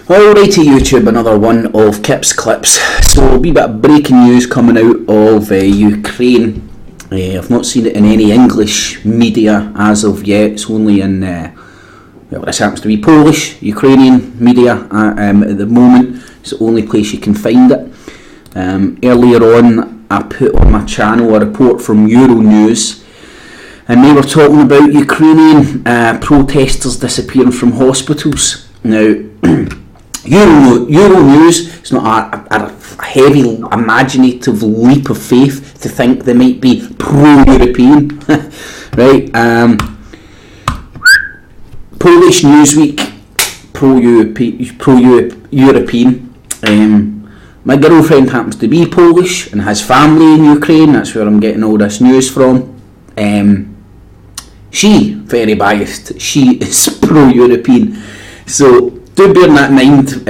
Alrighty YouTube, another one of Kip's Clips. So a wee bit of breaking news coming out of Ukraine. I've not seen it in any English media as of yet. It's only in, this happens to be Polish, Ukrainian media at the moment. It's the only place you can find it. Earlier on I put on my channel a report from Euronews, and they were talking about Ukrainian protesters disappearing from hospitals. Now, Euronews, it's not a heavy imaginative leap of faith to think they might be pro-European, right? Polish Newsweek, pro-European. My girlfriend happens to be Polish and has family in Ukraine. That's where I'm getting all this news from. She, very biased, she is pro-European. So do bear that in mind,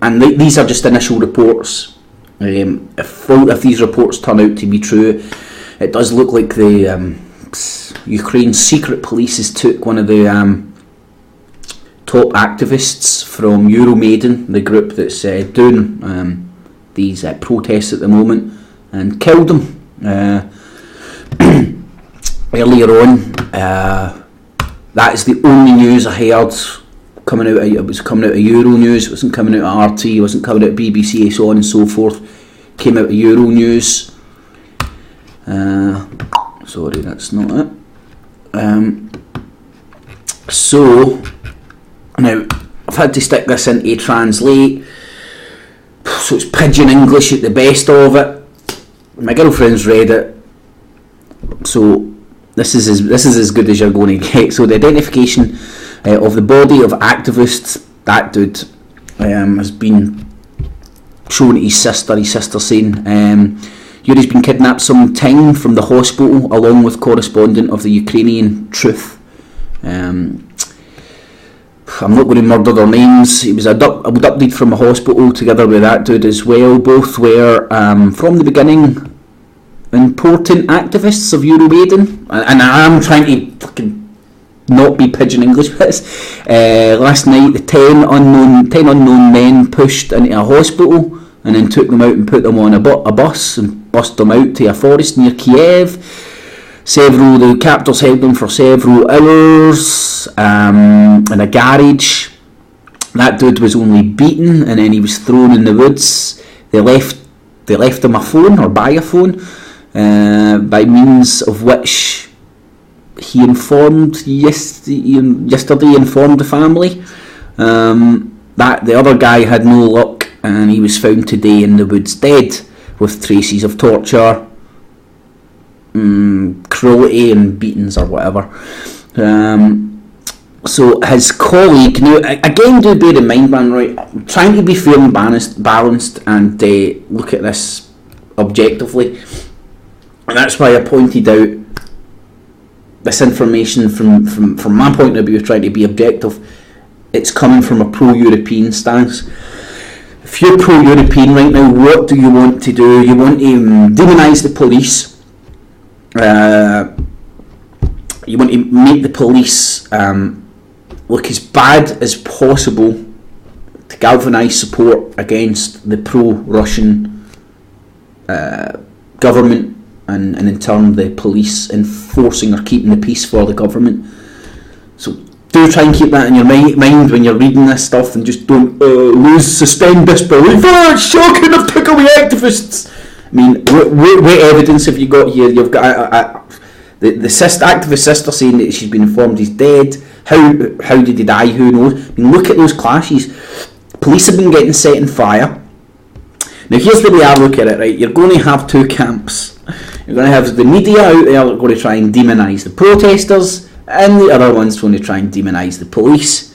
and these are just initial reports. If these reports turn out to be true, it does look like the Ukraine's secret police has took one of the top activists from Euromaidan, the group that's doing these protests at the moment, and killed him. Earlier on, that is the only news I heard coming out. It was coming out of Euronews. It wasn't coming out of RT. It wasn't coming out of BBC, so on and so forth. Came out of Euronews. Sorry, that's not it. So now I've had to stick this into translate. So it's pidgin English at the best of it. My girlfriend's read it. So this is as good as you're going to get. So the identification of the body of activists, that dude has been shown to his sister saying Yuri's been kidnapped some time from the hospital along with correspondent of the Ukrainian Truth. I'm not going to murder their names. He was abducted from a hospital together with that dude as well. Both were from the beginning important activists of Euromaidan, and I am trying to fucking not be pidgin English with this. Last night the 10 unknown men pushed into a hospital and then took them out and put them on a bus and bussed them out to a forest near Kiev. The captors held them for several hours in a garage. That dude was only beaten and then he was thrown in the woods. They left him a phone, or buy a phone, by means of which he informed yesterday informed the family that the other guy had no luck and he was found today in the woods dead with traces of torture, cruelty and beatings or whatever. So his colleague, now again, do bear in mind, man, right, I'm trying to be fair and balanced and look at this objectively, and that's why I pointed out this information from my point of view, trying to be objective. It's coming from a pro-European stance. If you're pro-European right now, what do you want to do? You want to demonise the police. You want to make the police look as bad as possible to galvanise support against the pro-Russian government, and in turn the police enforcing or keeping the peace for the government. So do try and keep that in your mind when you're reading this stuff, and just don't suspend disbelief. Oh, it's shocking, I've took away activists. I mean, what evidence have you got here? You've got the activist sister saying that she's been informed he's dead. How did he die? Who knows? I mean, look at those clashes. Police have been getting set on fire. Now here's the way I look at it, right? You're going to have two camps. You're going to have the media out there that are going to try and demonise the protesters, and the other one's going to try and demonise the police.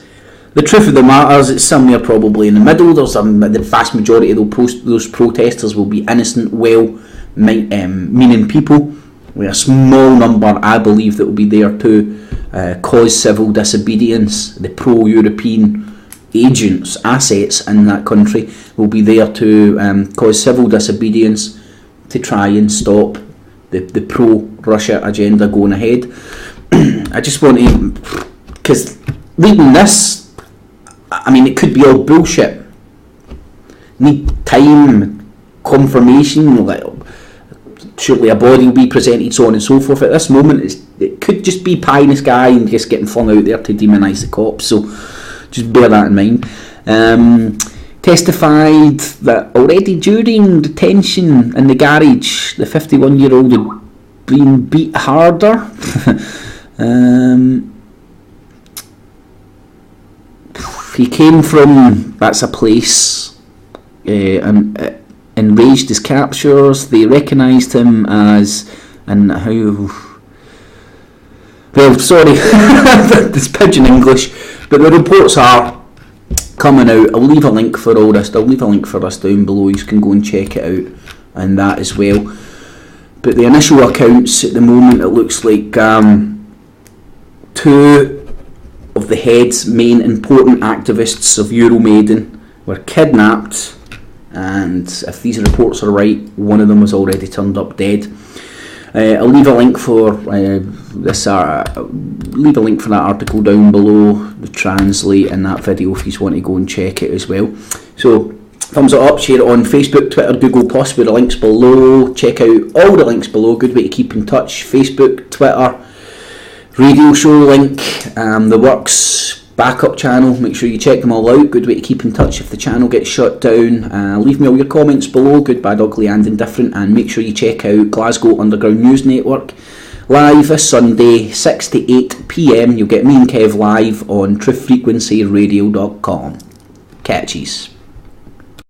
The truth of the matter is, it's somewhere probably in the middle. The vast majority of those protesters will be innocent, well-meaning people, with a small number, I believe, that will be there to cause civil disobedience. The pro-European agents, assets in that country will be there to cause civil disobedience to try and stop the pro-Russia agenda going ahead. I just want to, because reading this, I mean, it could be all bullshit. Need time, confirmation, like, surely a body will be presented, so on and so forth. At this moment, it could just be pie in the sky and just getting flung out there to demonise the cops, so just bear that in mind. Testified that already during detention in the garage, the 51-year-old had been beat harder. He came from, that's a place, and enraged his captures. They recognised him as, and how, well, sorry, this pigeon English, but the reports are coming out. I'll leave a link for all this. I'll leave a link for this down below. You can go and check it out, and that as well. But the initial accounts at the moment, it looks like two of the heads, main important activists of Euromaidan were kidnapped, and if these reports are right, one of them was already turned up dead. I'll leave a link for leave a link for that article down below, the translate, and that video if you want to go and check it as well. So thumbs it up, share it on Facebook, Twitter, Google+, with the links below. Check out all the links below. Good way to keep in touch. Facebook, Twitter, radio show link, the Works backup channel. Make sure you check them all out. Good way to keep in touch if the channel gets shut down. Leave me all your comments below, good, bad, ugly and indifferent, and make sure you check out Glasgow Underground News Network live this Sunday 6 to 8 PM. You'll get me and Kev live on truthfrequencyradio.com. Catchies.